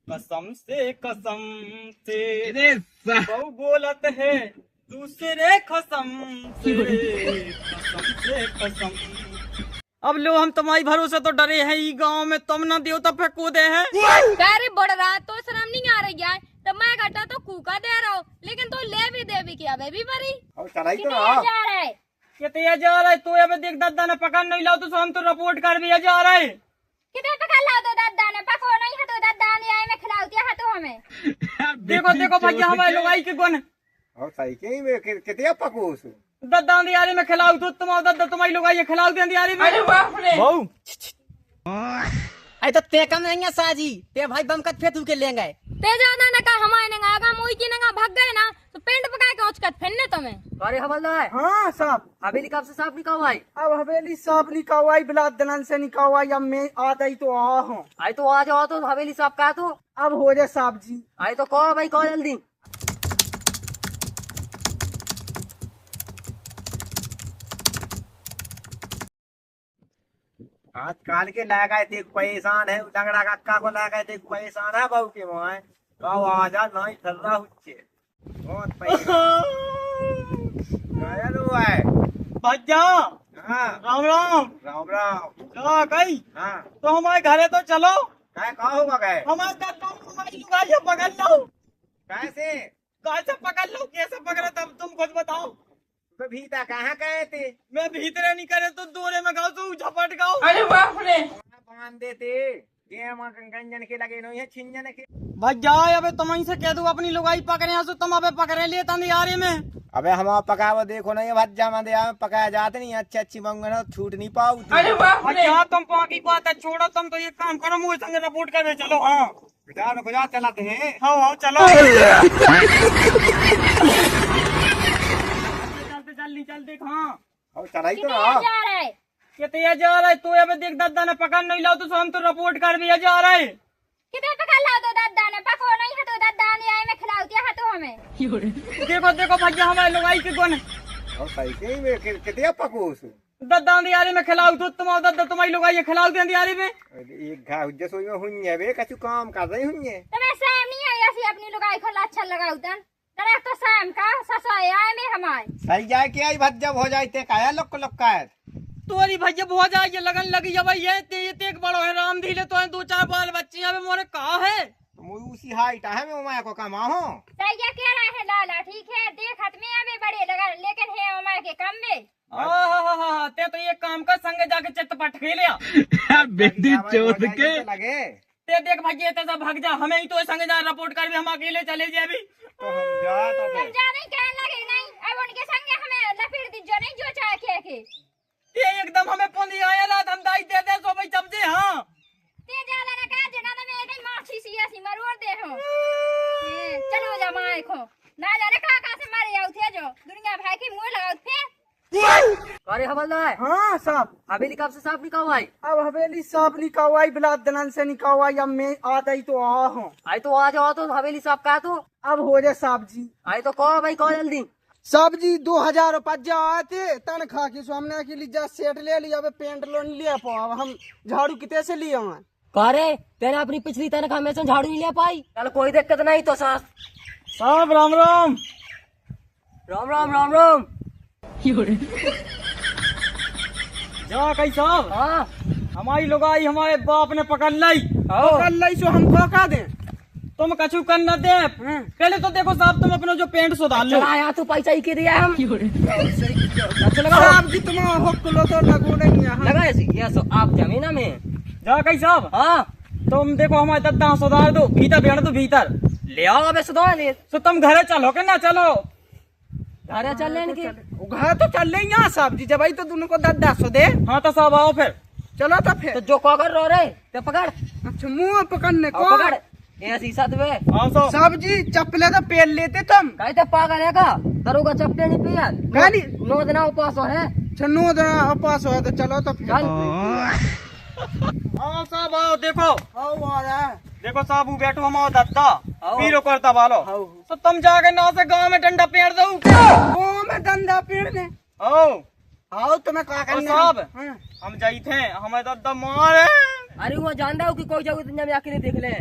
कसम से बहु बोलत है दूसरे कसम से कसम। अब लो हम तुम्हारी भरोसे तो डरे हैं, ई गांव में तुम न दियो तो फिर कूदे हैं। अरे बड़ रहा तो शर्म नहीं आ रही है, तो मैं घटा तो कूका दे रहा हूँ, लेकिन तू ले भी दे भी क्या बेबी परी चलाई तो कितने जा रहा है? कितने जा रहा है तू? अब देख दादा ने पकड़ नहीं लाओ तो हम तो रिपोर्ट कर भी जा रहा है। कितने पकड़ लाओ तो दादा ने पको नहीं है तो दादा ने आए में खिलाती है तो हमें। देखो देखो भैया हमारे लुगाई के गुण और सही के में कितने पकोस दद्दा दियारी में खिलाऊ तो तुम दद्दा तुम्हारी लुगाई खिलाऊ दे दियारी में। अरे बाप रे बहु आई तो ते कम नहीं है साजी, ते भाई बम कट फेतू के लेंगे। ते ज्यादा ना का हमारे ने आगा मुई की ने भाग गए ना तो पेंट पका के उचकत फिरने तुम्हें। अरे हवलदार हाँ साहब हवेली कब से साफ निकाल भाई? अब हवेली साहब निकावाई बिलात दनन से निकावाई, अब मैं आता ही तो आ हूँ। आई तो आ जाओ तो हवेली साफ का तो अब हो जाए साहब जी। आई तो कहो भाई कहो जल्दी। आजकल के लगा थे परेशान है लंगड़ा कक्का को लगा थे परेशान है बहू के मोए कहो आजा नहीं चल रहा हुच्चे बहुत परेशान हुआ है भैया हाँ राम राम राम राम क्या कही हाँ तो हमारे घरे तो चलो। क्या कहो गए हमारे दद्दा हमारी लुगाई पकड़ लो। कैसे कैसे पकड़ लो, कैसे पकड़े तब तुम खुद बताओ। तो भीता कहाँ गए थे मैं भीतरे नहीं करे तो दोरे में गाओ तो झपट गाओ। बांध देते ये गंजन के लगे नहीं है छिंजन के। भैया अबे तुम से कह दो अपनी लुगाई पकड़े हैं, तुम अबे पकड़े लिए तंदियारे में। अबे हम पकाओ देखो नहीं भज्जा में दिया पकाया जाते नहीं अच्छी अच्छी मंगना छूट नहीं पाओ। भैया तुम पाकी बात है छोड़ो, तुम तो ये काम करो मुझे संग रिपोर्ट करने चलो। हाँ गुजरात चलाते हैं हाँ चलो जल्दी जल्दी। हाँ और चलाई तो कितने जा रहा है? कितने जा रहा है तू? अब देख दादा ने पकड़ नहीं लाओ तो हम तो रिपोर्ट कर भी जा रहा है। कितने पकड़ लाओ तो दादा ने पको नहीं है तो दादा ने आए में खिलाती है तो हमें। देखो देखो भैया हमारे लुगाई के गुण और सही के में कितने पकोस दद्दा दियारी में खिलाऊ तो तुम दद्दा तुम्हारी लुगाई खिलाऊ दे दियारी में। एक घा हुज्जे सोई में हुन्ने बे कछु काम कर रही हुन्ने तो मैं सैम नहीं आई ऐसी अपनी लुगाई को अच्छा लगाऊ तन तेरे तो सैम का ससाए आए में हमारे सही जाए के आई भज्जा हो जाते काया लोक का है तोरी भैया बहुत जाए ये लगन लगी है भाई ये एक बड़ो है राम धीले तो है दो चार बाल बच्चे अबे मोरे कहा है उसी हाइट है मैं उमा को कमा हो सही कह रहा है लाला ठीक है देख हाथ में अभी बड़े लगा लेकिन है उमा के कम में। हाँ ते तो ये काम कर संग जाके चित्त पट खेलिया बेटी चोट के लगे ते देख भैया ऐसा भाग जा, हमें ही तो संग जा रिपोर्ट कर भी हम अकेले चले जाए अभी। तो हम जा तो हम जा नहीं कहने लगे नहीं अब उनके संग हमें लपेट दी जो नहीं जो चाहे के ते एकदम हमें पुंदी आया रात हम दाई दे दे सो भाई समझे। हाँ ते ज्यादा ना कहा जना में एक माछी सी ऐसी मरोड़ दे हो चलो जा माए को ना जाने कहां से मारे आउ थे जो दुनिया भाई की मुंह लगाओ थे। अरे हवलदार हाँ साहब हवेली कब से साफ निकाल भाई? अब हवेली साहब निकावाई बिलात दनन से निकावाई, अब मैं आता ही तो आ हूँ। आई तो आ जाओ तो हवेली साफ का तो अब हो जाए साहब जी। आई तो कहो भाई कहो जल्दी। साहब जी 2000 रुपया आए थे तनख्वाह की सामने के लिए जा सेट ले लिया, अब पेंट लोन ले पाओ, अब हम झाड़ू कितने से लिए हैं। अरे तेने अपनी पिछली तनख्वाह में से झाड़ू नहीं ले पाई? चल कोई दिक्कत नहीं तो साहब राम राम राम राम राम राम। जा कही साहब हाँ हमारी लुगाई हमारे बाप ने पकड़ लाई सो हम धोखा दे तुम कछु कर न दे। पहले तो देखो साहब तुम अपना जो पेंट सुधार लो। चला यार तू पैसा ही के दिया हम साहब जी तुम हुक्लो तो लगो नहीं है। लगा ऐसी ये सो आप जमीना में जा कही साहब हाँ तुम देखो हमारे दद्दा सुधार दो, भीतर बैठ दो भीतर ले आओ अबे सुधार दे तो तुम घरे चलो के ना चलो। घर चल लेने के घर तो चल रही यहाँ साहब जी जब आई तो दोनों को दद्दा सो दे। हाँ तो साहब आओ फिर चलो तो फिर तो जो कॉकर रो रहे ते पकड़ अच्छा मुँह पकड़ने को पकड़ ये शीशा दे साहब जी चप्पले तो पहन लेते तुम कहते पागल है का दरोगा चप्पले नहीं पिया गाली 9 दिन उपास है छन्नू पास हो तो चलो तो फिर चल आओ साहब आओ देखो आओ आ रहा है देखो साहब वो बैठो हम दद्दा आओ। पीरो करता वालो तो तुम जाके ना से गांव में डंडा पेड़ दो। गांव में डंडा पेड़ दे आओ आओ तुम्हें क्या करना साहब हम जाई थे हमें दद्दा मारे। अरे वो जानता हूँ कि कोई जगह दुनिया में आके नहीं देख ले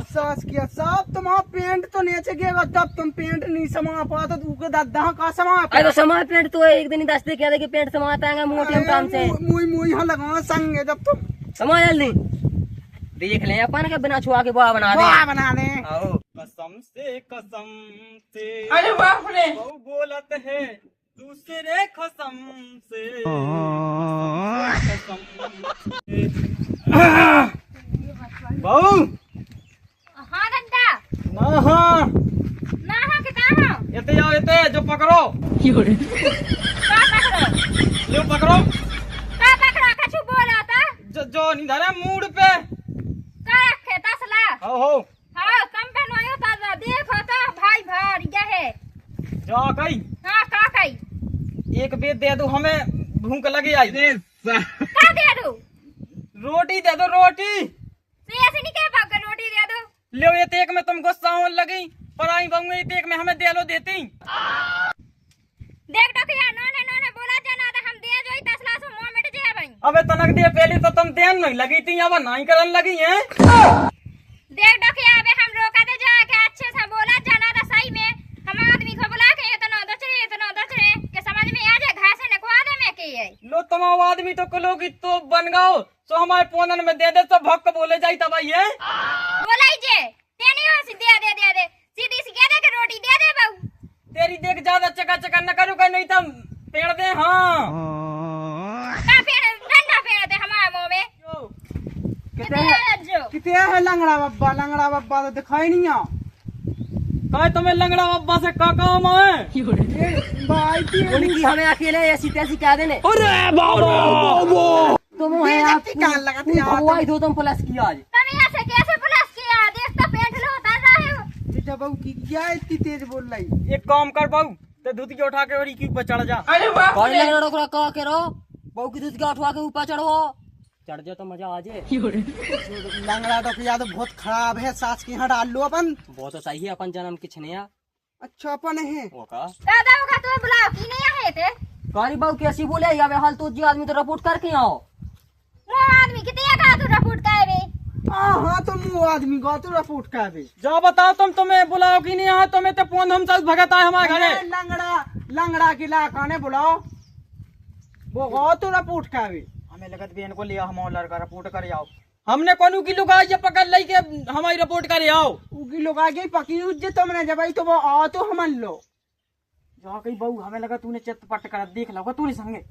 सास किया साहब तुम्हारा पेंट तो नीचे गिरेगा तब तुम पेंट नहीं समा पाता तू के दादा का समा अरे तो समा पेंट तो एक दिन ही दस्ते क्या कि पेंट समाता है मोटे काम से मुई मुई यहाँ लगा संग है जब तुम समा जल्दी देख ले अपन के बिना छुआ के बुआ बना दे वाह बना दे आओ कसम से अरे बाप रे बहू बोलत है दूसरे कसम से बहू हाँ दद्दा ना हाँ ना हाँ के कहाँ हो येते जाओ येते जो पकड़ो का पकड़ो जो पकड़ो का पकड़ो कछु बोला था जो नहीं धरे मूड पे का रखे तसला हो हाँ कम पे नयो ताजा देखो तो भाई भार क्या है जा कई हाँ का कही एक बेद दे दो हमें भूख लगी आई का दे दो रोटी दे दो रोटी तो ऐसे नहीं कह पाओगे रोटी दे दो ले ये तेक में तुम गुस्सा होने लगी पर आई बहू ये तेक में हमें दे लो देती देख दो क्या नोने नोने बोला जाना था हम दे जो तसला सो मुंह मिट जाए भाई अबे तनक दे पहले तो तुम देन नहीं लगी थी अब नहीं करन लगी है देख दो क्या अबे हम रोका दे जाके अच्छे से बोला जाना था सही में हम आदमी को बुला के इतना दचरे के समझ में आ जाए घासे नखवा दे मैं के ये लो तुम आदमी तो किलो की तो बन गाओ सो हमारे पोनन में दे दे तो भक्क बोले जाई तब ये बोलाई जे तेनी हो सी दे सीधी सी कह दे के रोटी दे दे बहू तेरी देख ज्यादा चका चका न करू का नहीं तम पेड़ दे हाँ का पेड़ डंडा पेड़ दे हमारे मुंह में कितने कितने है लंगड़ा बब्बा तो दिखाई नहीं आ कहे तुम्हें लंगड़ा अब्बा से का काम है भाई की उनकी हमें अकेले ऐसी तैसी क्या देने तुम है आप कान लगाते यार हुआ दो तुम प्लस किया आज तुम यहाँ से कैसे प्लस किया देख तो पेट लो उतार रहे हो बेटा बहू की क्या इतनी तेज बोल रही एक काम कर बहू तो दूध की उठा के और की ऊपर चढ़ जा अरे बाप कौन लगना रोकरा कह के रो बहू की दूध का उठवा के ऊपर चढ़ो चढ़ जाओ तो मजा आ जाए लंगड़ा तो या तो बहुत खराब है सास के यहाँ डाल लो अपन वो तो सही है अपन जन्म के छनिया अच्छा अपन है वो का दादा का तो बुलाओ की नहीं आए थे कहानी बहू कैसी बोले या हाल तो जी आदमी तो रिपोर्ट करके आओ वो आदमी कितने का तू रिपोर्ट करे हाँ तो मुँह आदमी का तो रपूट का भी जा बताओ तुम तुम्हें बुलाओ कि नहीं यहाँ तुम्हें तो फोन हम सब भगत आए हमारे घरे लंगड़ा की लाकाने बुलाओ वो गौ तो रपूट का भी हमें लगत बहन को लिया हम लड़का रिपोर्ट कर आओ हमने कौन की लुगाई ये पकड़ ली के हमारी रिपोर्ट करे आओ उगी लोग आ गई पकी उज्जे तुमने जब आई तो वो आ तो हम लो जा कहीं बहू हमें लगा तूने चित्त पट कर देख लो तूने संगे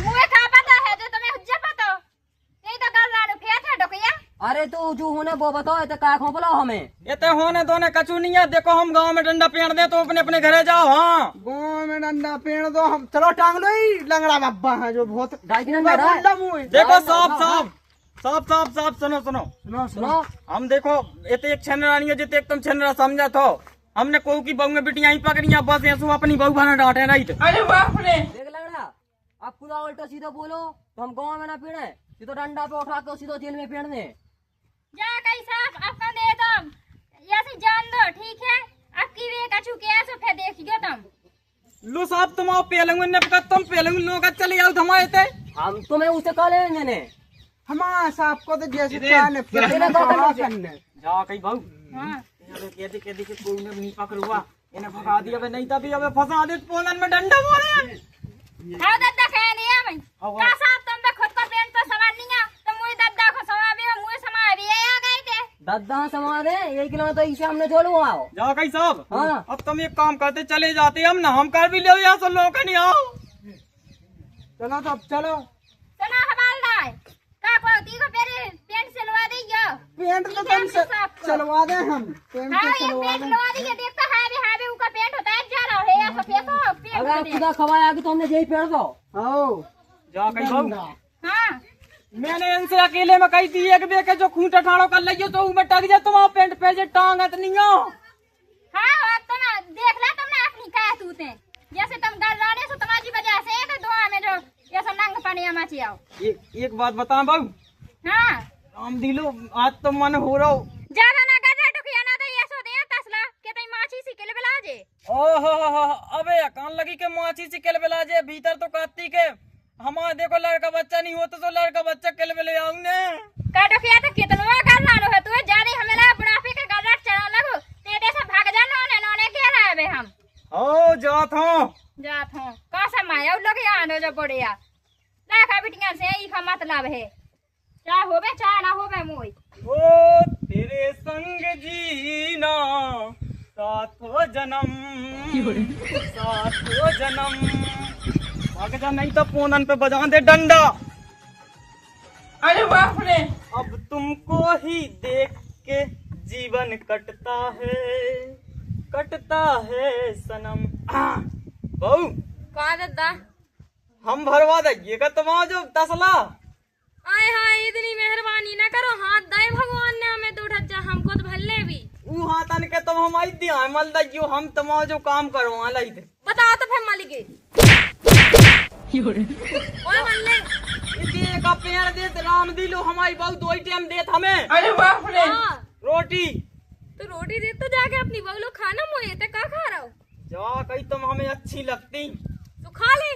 मुझे क्या पता है जो तुम्हें हुज्जा पता नहीं तो कल रानू फेंक है डोकिया अरे तो जो होने वो बताओ तो क्या खो बुलाओ हमें ये तो होने दोने कचू नहीं है देखो हम गांव में डंडा पेड़ दे तो अपने अपने घरे जाओ हाँ गाँव में डंडा पेड़ दो हम चलो टांग लो ही लंगड़ा बब्बा है जो बहुत ढाई दिन में रहा है। देखो साफ सुनो सुनो सुनो हम देखो ये तो एक छनरा नहीं है जिते एक तुम छनरा समझा तो हमने कोई की बहू में बिटियां ही पकड़िया बस ऐसो अपनी बहू बना डांटे नहीं तो अरे बाप रे देख लगना आप खुदा उल्टा सीधा बोलो तो हम गाँव में ना पीड़े सीधो डंडा पे उठा के सीधो जेल में पेड़ दे जा कहीं साफ आपका दे तुम ऐसे जान दो ठीक है आपकी वे कछु कैसे फिर देखिए तुम लो साहब तुम आओ पेलंगु ने पकड़ तुम पेलंगु लोग चले आओ हमारे ते हम तुम्हें उसे कह लेंगे ने हमारा साहब को तो जैसे चाहने करने जा कहीं बहू हां कहते कि कोई ने नहीं पकड़ुआ इन्हें भगा दिया नहीं तभी अब फंसा दे पोलन में डंडा मारे हां दादा कह नहीं है भाई का साहब तुम पे खुद का पेंट तो सवार नहीं है तो मुझे दादा को समावे मुझे समावे आ गए थे दादा समा दे 1 किलो तो इसे हमने छोड़ो आओ जा कहीं साहब हाँ। अब तुम एक काम करते चले जाते हम ना हम कर भी ले यहाँ सब लोग नहीं आओ चलो तो अब चलो सुना हमारा का को पेरे पेंट सिलवा देगा पेंट तो तुम चलवा दे हम पेंट हां तो ये चलवा पेंट दे लवा दिए देखता है भी उसका पेंट होता है जा रहा है ऐसा फेंको अगर खुदा खवाया कि तो हमने यही पेड़ दो आओ जा कहीं बहू हां मैंने इनसे अकेले में कही थी एक बेके जो खूंटा ठाड़ो कर लियो तो उमे टक जाए तुम पेंट पे जे टांग नहीं हो हां तुम देख ले तुमने अपनी का तूते जैसे तुम डर रहे हो तुम्हारी वजह से तो दुआ में जो ये सब नंग पानी मची आओ एक बात बता बहू हां राम दिलो आज तो मन हो रहा ज्यादा ना कर रहा टुकिया ना तो ये सो दे तसला के तई माछी सी के बेला जे ओहो अबे कान लगी के माछी से केल बेला जे भीतर तो काती के हमारा देखो लड़का बच्चा नहीं होता तो लड़का बच्चा केल बेले आऊंगे का टुकिया तो कितना कर रहा है तू ज्यादा हमें बुढ़ा के जीना सातों जन्म सातों जन्म। भाग जा नहीं तो पूनन पे बजा दे डंडा। अरे बाप रे, अब तुमको ही देख के जीवन कटता है सनम। बहू का दादा हम भरवा देंगे का तुम्हारा जो तसला। आए हाय इतनी मेहरबानी ना करो, हाथ दे भगवान ने हमें तो उठा हमको तो भल्ले भी ऊ हाथन के तुम हम आई दिया मल दियो हम तुम्हारा जो काम करवा लाई थे। बताओ तो फिर मालिक ओए मल्ले इसी का पेड़ दे राम दिलो हमारी बहू दो ही टाइम देत हमें अरे बाप रे, हाँ रोटी। तो रोटी दे तो जाके अपनी बगलो खाना मोए ते का खा रहा हो जा कही तुम हमें अच्छी लगती तो खा ले।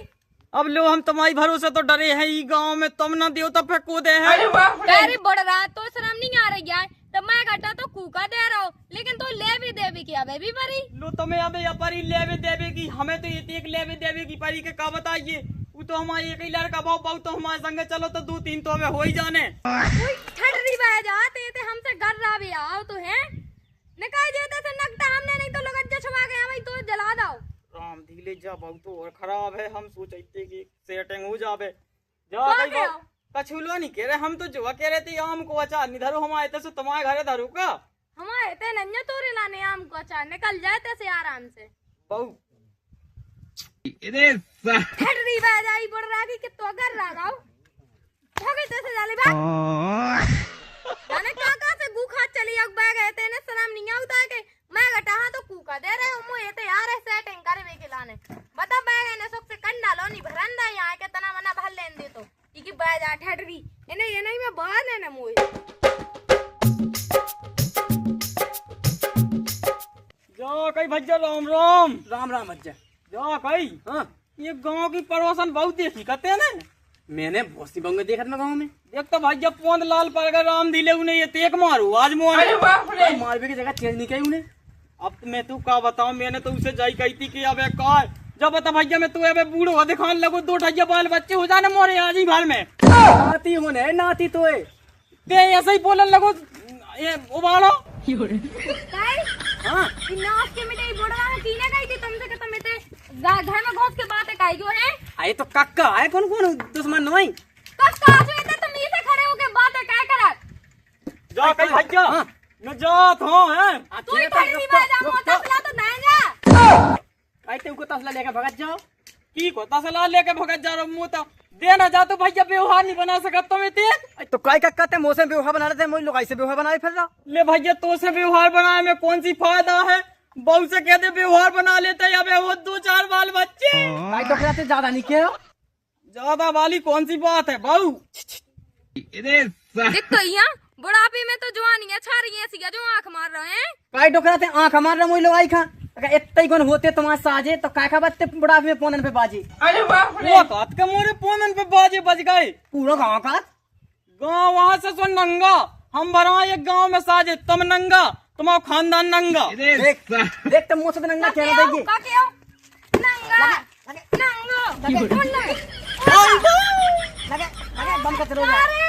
अब लो हम तुम्हारी भरोसे तो डरे हैं ई गांव में तुम ना दियो तो फिर कूदे हैं। अरे बाप रे, अरे बड़ रात तो शर्म नहीं आ रही है तो मैं घटा तो कूका दे रहा हूँ, लेकिन तो ले भी देवी की अबे भी परी लो तुम्हें अब परी लेवे देवे की हमें तो ये एक लेवे देवे की परी के का बताइए। वो तो हमारे एक ही लड़का भाव बहु तो हमारे संग चलो तो 2-3 तो हमें हो ही जाने। ठटरी बह जाते थे हमसे घर रहा भी आओ तो है निकाल देते थे नकटा हमने, नहीं तो लोग अज्जा छुपा गया भाई तो जला दो। राम धीले जा बहु तो और खराब है हम सोचते कि सेटिंग हो जावे। जा कहाँ कहीं गए हो? कछुलो नहीं कह रहे हम तो जो कह रहे थे आम को अचार नहीं धरो हमारे तो तुम्हारे घरे धरू का हमारे ते नन्या तोरे लाने आम को अचार निकल जाते से आराम से बहु। ठटरी बह जाई पड़ रहा कि तो घर रहा गाओ भगे ते से जाले बा जाने का से गुखा चली अब बह गए तेने सलाम नहीं आउता के मैं घटा हां तो कूका दे रहे हूं ये तो यार सेटिंग करे वे के लाने बता बह गए ने सुख से कंडा लो नहीं भरंदा यहां के तना मना भल लेन दे तो की बह जा ठटरी इने ये नहीं मैं बाहर ने मोए जा कहीं भज्जा राम राम राम राम अज्जा। जा कहीं। हाँ, ये गांव की पड़ोसन बहुत देखी कहते हैं ना मैंने बहुत सी बंगे देखा था गाँव में। देख तो भाई जब पोंद लाल पर गए राम दिले उन्हें ये तेक मारू आज मोह अरे बाप रे, मालवे की जगह चेंज नहीं की उन्हें। अब मैं तू का बताऊं मैंने तो उसे जाई कही थी कि अब कार जब बता भैया मैं तू अब बूढ़ो दिखाने लगो 2 ढाई बाल बच्चे हो जाने मोरे आज ही भर में नाती होने नाती तो है। ते ऐसे ही बोलने लगो ये उबालो। काई हाँ, नाच के मिठाई बोड़ा कीने गई थी तुमसे कि तुम इते घर में घुस के बातें काई क्यों है आए तो काका आए कौन कौन दुश्मन नहीं। कब काजू इते तुम इसे खड़े होके बातें क्या करा जा कहीं भैया हाँ। मैं जात हूँ हैं तू ही ठहरी में जा मोटा फला तो नहीं जा आए ते उनको तसला लेकर भगत जाओ। की को तसला लेके भगत जा रहा मुँह तो देना जा तो भैया व्यवहार नहीं बना सकता तुम्हें तेज तो काय का कहते मौसम व्यवहार बना रहे थे मोई लोग ऐसे व्यवहार बनाए फिर रहा। ले भैया तो से व्यवहार बनाने में कौन सी फायदा है बहू से कहते व्यवहार बना लेते या वो 2-4 बाल बच्चे काय तो कहते ज्यादा नहीं किया। ज्यादा वाली कौन सी बात है बहू। देख तो यहाँ बुढ़ापे में तो जवानी है छा रही है सिया जो आंख मार रहे हैं काय डोकरा थे आंख हमार रहा मोई लोग आई खा अगर इतने ही कौन होते तुम्हारे साजे तो काय खा बत्ते बुढ़ापे में पोनन पे बाजी। अरे बाप रे, वो कात के मोरे पोनन पे बाजे बज गए पूरा गाँव का गाँव वहाँ से सो नंगा हम भरा एक गाँव में साजे तुम नंगा तुम्हारा खानदान नंगा। देख देख तो मुँह से नंगा क्या देगी। का क्या नंगा नंगा कौन लगे लगे लगे बंद कर चलो जा। अरे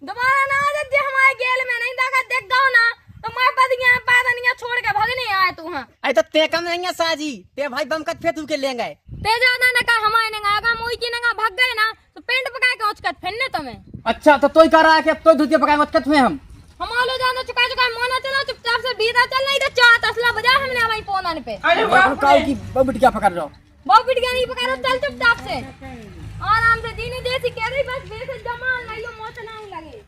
दोबारा ना आ जाते हमारे गेल में नहीं दागा देख गाओ ना तो मैं बदिया पैदनिया छोड़ के भागने आए तू हां अरे तो ते कम नहीं है साजी ते भाई बम कट फेंक के ले गए। ते जाना ना का हमारे नंगा आगा मोई की नंगा भाग गए ना तो पेंट पका के उचकत फिरने तुम्हें। अच्छा तो तोय कर रहा है कि अब तोय धुतिया पकाएंगे उसकत में हम आलो जाना चुका चुका मोना चला चुपचाप से बीता चल नहीं तो चाट असला बजा हमने हमारी पोनन पे अरे बाप काऊ रे, की बबिट क्या पकड़ रहा हो। बहुत बिटिया नहीं पका रहा चल चुपचाप से आराम से जीने देसी कह रही बस बेसे जमा नहीं लो मोच ना लगे।